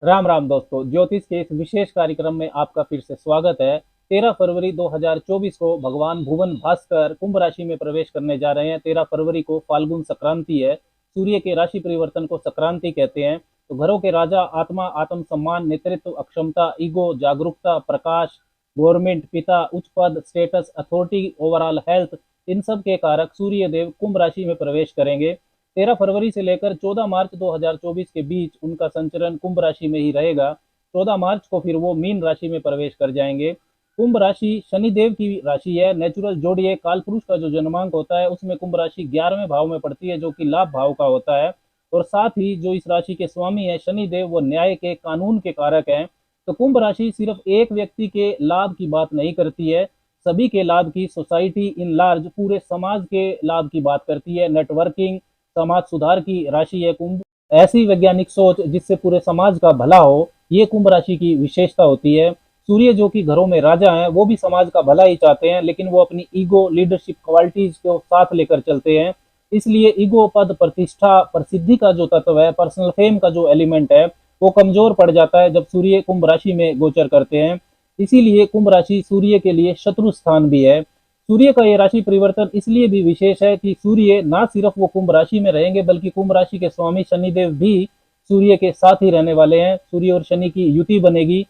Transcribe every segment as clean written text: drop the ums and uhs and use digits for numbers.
राम राम दोस्तों, ज्योतिष के इस विशेष कार्यक्रम में आपका फिर से स्वागत है। 13 फरवरी 2024 को भगवान भुवन भास्कर कुंभ राशि में प्रवेश करने जा रहे हैं। 13 फरवरी को फाल्गुन संक्रांति है। सूर्य के राशि परिवर्तन को संक्रांति कहते हैं। तो घरों के राजा आत्मा, आत्म सम्मान, नेतृत्व, अक्षमता, ईगो, जागरूकता, प्रकाश, गवर्नमेंट, पिता, उच्च पद, स्टेटस, अथॉरिटी, ओवरऑल हेल्थ, इन सब के कारक सूर्य देव कुंभ राशि में प्रवेश करेंगे। 13 फरवरी से लेकर 14 मार्च 2024 के बीच उनका संचरण कुंभ राशि में ही रहेगा। 14 मार्च को फिर वो मीन राशि में प्रवेश कर जाएंगे। कुंभ राशि शनिदेव की राशि है। नेचुरल जोड़िए काल पुरुष का जो जन्मांक होता है उसमें कुंभ राशि 11वें भाव में पड़ती है, जो कि लाभ भाव का होता है। और साथ ही जो इस राशि के स्वामी है शनिदेव, वो न्याय के, कानून के कारक हैं। तो कुंभ राशि सिर्फ एक व्यक्ति के लाभ की बात नहीं करती है, सभी के लाभ की, सोसाइटी इन लार्ज, पूरे समाज के लाभ की बात करती है। नेटवर्किंग, समाज सुधार की राशि है कुंभ। ऐसी वैज्ञानिक सोच जिससे पूरे समाज का भला हो, ये कुंभ राशि की विशेषता होती है। सूर्य जो कि घरों में राजा हैं, वो भी समाज का भला ही चाहते हैं, लेकिन वो अपनी ईगो, लीडरशिप क्वालिटीज को साथ लेकर चलते हैं। इसलिए ईगो, पद, प्रतिष्ठा, प्रसिद्धि का जो तत्व है, पर्सनल फेम का जो एलिमेंट है, वो कमजोर पड़ जाता है जब सूर्य कुंभ राशि में गोचर करते हैं। इसीलिए कुंभ राशि सूर्य के लिए शत्रु स्थान भी है। सूर्य का ये राशि परिवर्तन इसलिए भी विशेष है कि सूर्य ना सिर्फ वो कुंभ राशि में रहेंगे, बल्कि कुंभ राशि के स्वामी शनिदेव भी सूर्य के साथ ही रहने वाले हैं। सूर्य और शनि की युति बनेगी।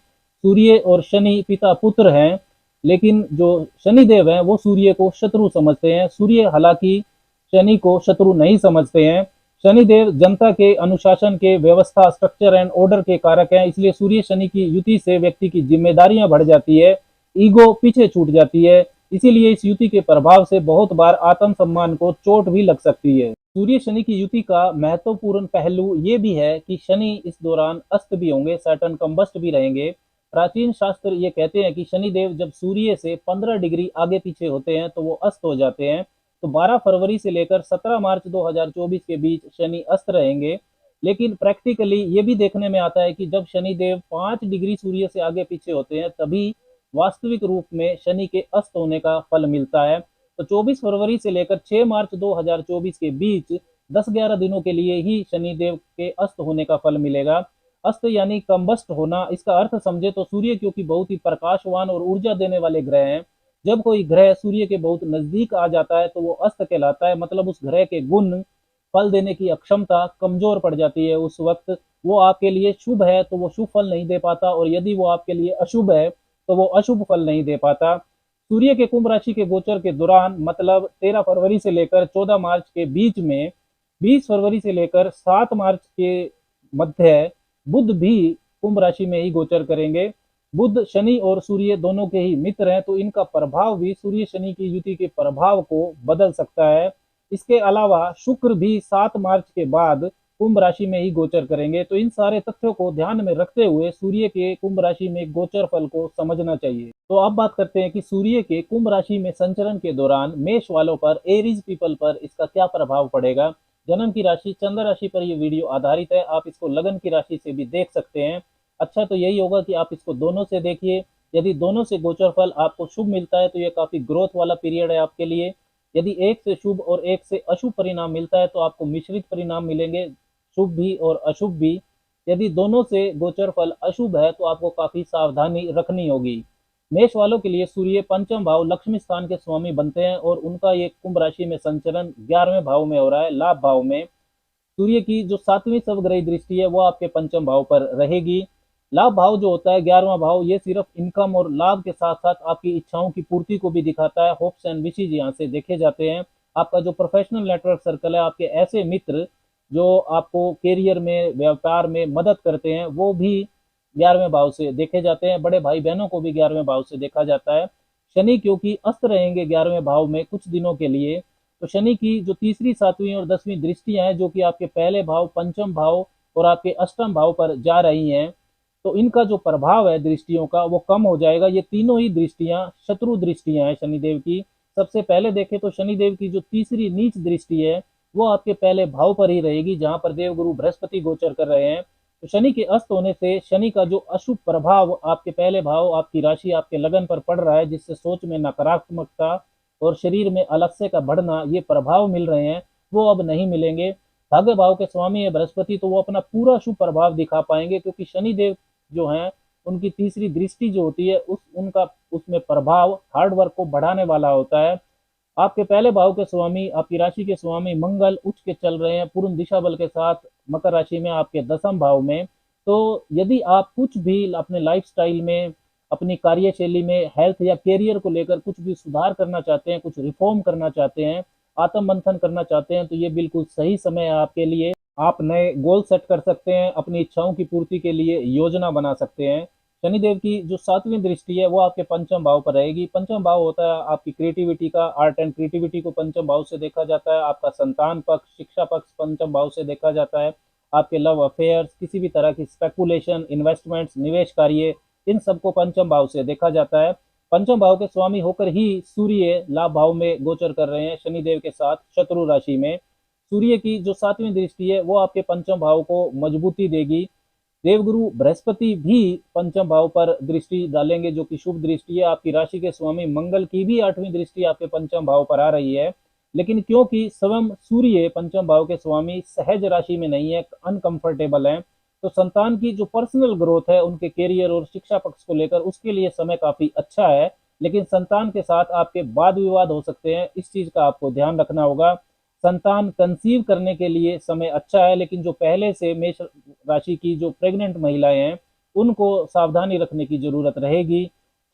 सूर्य और शनि पिता पुत्र हैं, लेकिन जो शनिदेव हैं वो सूर्य को शत्रु समझते हैं। सूर्य हालांकि शनि को शत्रु नहीं समझते हैं। शनिदेव जनता के, अनुशासन के, व्यवस्था, स्ट्रक्चर एंड ऑर्डर के कारक हैं। इसलिए सूर्य शनि की युति से व्यक्ति की जिम्मेदारियां बढ़ जाती है, ईगो पीछे छूट जाती है। इसीलिए इस युति के प्रभाव से बहुत बार आत्म सम्मान को चोट भी लग सकती है। सूर्य शनि की युति का महत्वपूर्ण पहलू ये भी है कि शनि इस दौरान अस्त भी होंगे, सैटर्न कंबस्ट भी रहेंगे। प्राचीन शास्त्र ये कहते हैं कि शनिदेव जब सूर्य से 15 डिग्री आगे पीछे होते हैं तो वो अस्त हो जाते हैं। तो 12 फरवरी से लेकर 17 मार्च 2024 के बीच शनि अस्त रहेंगे। लेकिन प्रैक्टिकली ये भी देखने में आता है कि जब शनिदेव 5 डिग्री सूर्य से आगे पीछे होते हैं, तभी वास्तविक रूप में शनि के अस्त होने का फल मिलता है। तो 24 फरवरी से लेकर 6 मार्च 2024 के बीच 10-11 दिनों के लिए ही शनिदेव के अस्त होने का फल मिलेगा। अस्त यानी कंबस्ट होना। इसका अर्थ समझे तो सूर्य क्योंकि बहुत ही प्रकाशवान और ऊर्जा देने वाले ग्रह हैं, जब कोई ग्रह सूर्य के बहुत नजदीक आ जाता है तो वो अस्त कहलाता है। मतलब उस ग्रह के गुण, फल देने की अक्षमता कमजोर पड़ जाती है। उस वक्त वो आपके लिए शुभ है तो वो शुभ फल नहीं दे पाता, और यदि वो आपके लिए अशुभ है तो वो अशुभ फल नहीं दे पाता। सूर्य के कुंभ राशि के गोचर के दौरान, मतलब 13 फरवरी से लेकर 14 मार्च के बीच में, 20 फरवरी से लेकर 7 मार्च के मध्य बुध भी कुंभ राशि में ही गोचर करेंगे। बुध शनि और सूर्य दोनों के ही मित्र हैं, तो इनका प्रभाव भी सूर्य शनि की युति के प्रभाव को बदल सकता है। इसके अलावा शुक्र भी 7 मार्च के बाद कुंभ राशि में ही गोचर करेंगे। तो इन सारे तथ्यों को ध्यान में रखते हुए सूर्य के कुंभ राशि में गोचर फल को समझना चाहिए। तो अब बात करते हैं कि सूर्य के कुंभ राशि में संचरण के दौरान मेष वालों पर, एरीज पीपल पर इसका क्या प्रभाव पड़ेगा। जन्म की राशि चंद्र राशि पर यह वीडियो आधारित है। आप इसको लगन की राशि से भी देख सकते हैं। अच्छा तो यही होगा कि आप इसको दोनों से देखिए। यदि दोनों से गोचर फल आपको शुभ मिलता है तो यह काफी ग्रोथ वाला पीरियड है आपके लिए। यदि एक से शुभ और एक से अशुभ परिणाम मिलता है तो आपको मिश्रित परिणाम मिलेंगे, शुभ भी और अशुभ भी। यदि दोनों से गोचर फल अशुभ है तो आपको काफी सावधानी रखनी होगी। मेष वालों के लिए सूर्य पंचम भाव लक्ष्मी स्थान के स्वामी बनते हैं, और उनका ये कुंभ राशि में संचरण 11वें भाव में हो रहा है, लाभ भाव में। सूर्य की जो 7वीं सवग्रही दृष्टि है वो आपके पंचम भाव पर रहेगी। लाभ भाव जो होता है 11वां भाव, ये सिर्फ इनकम और लाभ के साथ साथ आपकी इच्छाओं की पूर्ति को भी दिखाता है। होप्स एंड विशेज यहाँ से देखे जाते हैं। आपका जो प्रोफेशनल नेटवर्क सर्कल है, आपके ऐसे मित्र जो आपको करियर में, व्यापार में मदद करते हैं, वो भी 11वें भाव से देखे जाते हैं। बड़े भाई बहनों को भी 11वें भाव से देखा जाता है। शनि क्योंकि अस्त रहेंगे 11वें भाव में कुछ दिनों के लिए, तो शनि की जो तीसरी, 7वीं और 10वीं दृष्टियां हैं, जो कि आपके पहले भाव, पंचम भाव और आपके अष्टम भाव पर जा रही हैं, तो इनका जो प्रभाव है दृष्टियों का वो कम हो जाएगा। ये तीनों ही दृष्टियां शत्रु दृष्टियां हैं शनिदेव की। सबसे पहले देखें तो शनिदेव की जो तीसरी नीच दृष्टि है वो आपके पहले भाव पर ही रहेगी, जहां पर देवगुरु बृहस्पति गोचर कर रहे हैं। तो शनि के अस्त होने से शनि का जो अशुभ प्रभाव आपके पहले भाव, आपकी राशि, आपके लगन पर पड़ रहा है, जिससे सोच में नकारात्मकता और शरीर में अलस्य का बढ़ना, ये प्रभाव मिल रहे हैं, वो अब नहीं मिलेंगे। भाग्य भाव के स्वामी है बृहस्पति, तो वो अपना पूरा शुभ प्रभाव दिखा पाएंगे, क्योंकि शनिदेव जो हैं उनकी तीसरी दृष्टि जो होती है उस उनका उसमें प्रभाव हार्ड वर्क को बढ़ाने वाला होता है। आपके पहले भाव के स्वामी, आपकी राशि के स्वामी मंगल उच्च के चल रहे हैं पूर्ण दिशा बल के साथ मकर राशि में, आपके दसम भाव में। तो यदि आप कुछ भी अपने लाइफस्टाइल में, अपनी कार्यशैली में, हेल्थ या करियर को लेकर कुछ भी सुधार करना चाहते हैं, कुछ रिफॉर्म करना चाहते हैं, आत्म मंथन करना चाहते हैं, तो ये बिल्कुल सही समय है आपके लिए। आप नए गोल सेट कर सकते हैं, अपनी इच्छाओं की पूर्ति के लिए योजना बना सकते हैं। शनिदेव की जो सातवीं दृष्टि है वो आपके पंचम भाव पर रहेगी। पंचम भाव होता है आपकी क्रिएटिविटी का, आर्ट एंड क्रिएटिविटी को पंचम भाव से देखा जाता है। आपका संतान पक्ष, शिक्षा पक्ष पंचम भाव से देखा जाता है। आपके लव अफेयर्स, किसी भी तरह की स्पेकुलेशन, इन्वेस्टमेंट्स, निवेश कार्य, इन सबको पंचम भाव से देखा जाता है। पंचम भाव के स्वामी होकर ही सूर्य लाभ भाव में गोचर कर रहे हैं शनिदेव के साथ शत्रु राशि में। सूर्य की जो सातवीं दृष्टि है वो आपके पंचम भाव को मजबूती देगी। देवगुरु बृहस्पति भी पंचम भाव पर दृष्टि डालेंगे, जो कि शुभ दृष्टि है। आपकी राशि के स्वामी मंगल की भी आठवीं दृष्टि आपके पंचम भाव पर आ रही है। लेकिन क्योंकि स्वयं सूर्य पंचम भाव के स्वामी सहज राशि में नहीं है, अनकंफर्टेबल है, तो संतान की जो पर्सनल ग्रोथ है, उनके करियर और शिक्षा पक्ष को लेकर, उसके लिए समय काफी अच्छा है। लेकिन संतान के साथ आपके वाद विवाद हो सकते हैं, इस चीज का आपको ध्यान रखना होगा। संतान कंसीव करने के लिए समय अच्छा है, लेकिन जो पहले से मेष राशि की जो प्रेग्नेंट महिलाएं हैं उनको सावधानी रखने की जरूरत रहेगी।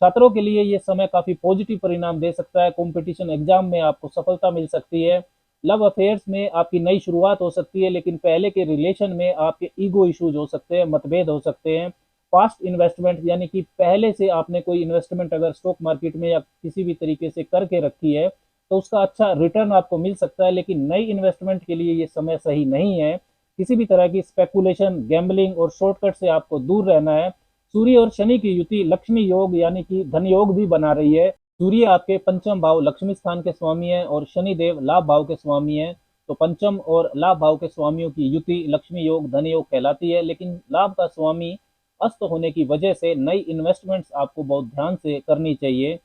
छात्रों के लिए ये समय काफी पॉजिटिव परिणाम दे सकता है। कंपटीशन एग्जाम में आपको सफलता मिल सकती है। लव अफेयर्स में आपकी नई शुरुआत हो सकती है, लेकिन पहले के रिलेशन में आपके ईगो इश्यूज हो सकते हैं, मतभेद हो सकते हैं। पास्ट इन्वेस्टमेंट, यानी कि पहले से आपने कोई इन्वेस्टमेंट अगर स्टॉक मार्केट में या किसी भी तरीके से करके रखी है तो उसका अच्छा रिटर्न आपको मिल सकता है, लेकिन नई इन्वेस्टमेंट के लिए ये समय सही नहीं है। किसी भी तरह की स्पेकुलेशन, गैम्बलिंग और शॉर्टकट से आपको दूर रहना है। सूर्य और शनि की युति लक्ष्मी योग यानी कि धन योग भी बना रही है। सूर्य आपके पंचम भाव लक्ष्मी स्थान के स्वामी है और शनि देव लाभ भाव के स्वामी है। तो पंचम और लाभ भाव के स्वामियों की युति लक्ष्मी योग, धन योग कहलाती है। लेकिन लाभ का स्वामी अस्त होने की वजह से नई इन्वेस्टमेंट्स आपको बहुत ध्यान से करनी चाहिए।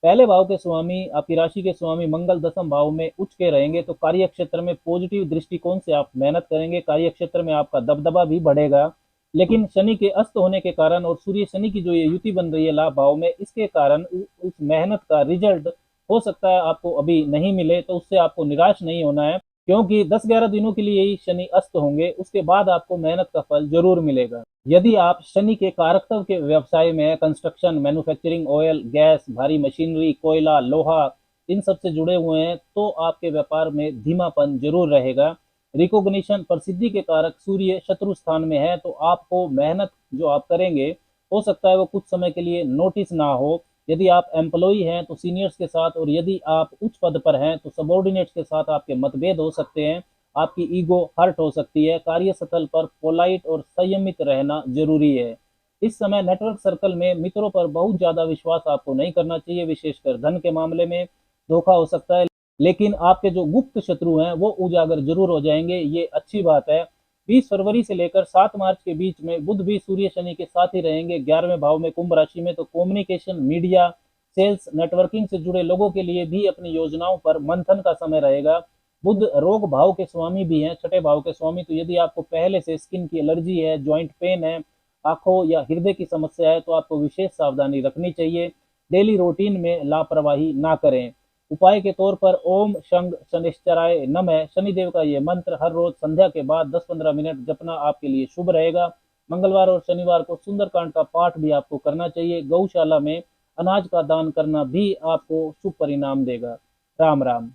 पहले भाव के स्वामी, आपकी राशि के स्वामी मंगल दसम भाव में उच्च के रहेंगे, तो कार्य क्षेत्र में पॉजिटिव दृष्टिकोण से आप मेहनत करेंगे, कार्य क्षेत्र में आपका दबदबा भी बढ़ेगा। लेकिन शनि के अस्त होने के कारण और सूर्य शनि की जो ये युति बन रही है लाभ भाव में, इसके कारण उस मेहनत का रिजल्ट हो सकता है आपको अभी नहीं मिले, तो उससे आपको निराश नहीं होना है, क्योंकि 10-11 दिनों के लिए ही शनि अस्त होंगे, उसके बाद आपको मेहनत का फल जरूर मिलेगा। यदि आप शनि के कारकत्व के व्यवसाय में है, कंस्ट्रक्शन, मैन्युफैक्चरिंग, ऑयल, गैस, भारी मशीनरी, कोयला, लोहा, इन सब से जुड़े हुए हैं, तो आपके व्यापार में धीमापन जरूर रहेगा। रिकॉग्निशन, प्रसिद्धि के कारक सूर्य शत्रु स्थान में है, तो आपको मेहनत जो आप करेंगे हो सकता है वो कुछ समय के लिए नोटिस ना हो। यदि आप एम्प्लॉई हैं तो सीनियर्स के साथ, और यदि आप उच्च पद पर हैं तो सबॉर्डिनेट्स के साथ आपके मतभेद हो सकते हैं। आपकी ईगो हर्ट हो सकती है। कार्यस्थल पर पोलाइट और संयमित रहना जरूरी है। इस समय नेटवर्क सर्कल में मित्रों पर बहुत ज्यादा विश्वास आपको नहीं करना चाहिए, विशेषकर धन के मामले में धोखा हो सकता है। लेकिन आपके जो गुप्त शत्रु हैं वो उजागर जरूर हो जाएंगे, ये अच्छी बात है। 20 फरवरी से लेकर 7 मार्च के बीच में बुध भी सूर्य शनि के साथ ही रहेंगे 11वें भाव में कुंभ राशि में, तो कम्युनिकेशन, मीडिया, सेल्स, नेटवर्किंग से जुड़े लोगों के लिए भी अपनी योजनाओं पर मंथन का समय रहेगा। बुध रोग भाव के स्वामी भी हैं, छठे भाव के स्वामी, तो यदि आपको पहले से स्किन की एलर्जी है, ज्वाइंट पेन है, आंखों या हृदय की समस्या है, तो आपको विशेष सावधानी रखनी चाहिए। डेली रूटीन में लापरवाही ना करें। उपाय के तौर पर ओम शंग शनिश्चराय नमः, शनिदेव का ये मंत्र हर रोज संध्या के बाद 10-15 मिनट जपना आपके लिए शुभ रहेगा। मंगलवार और शनिवार को सुंदरकांड का पाठ भी आपको करना चाहिए। गौशाला में अनाज का दान करना भी आपको शुभ परिणाम देगा। राम राम।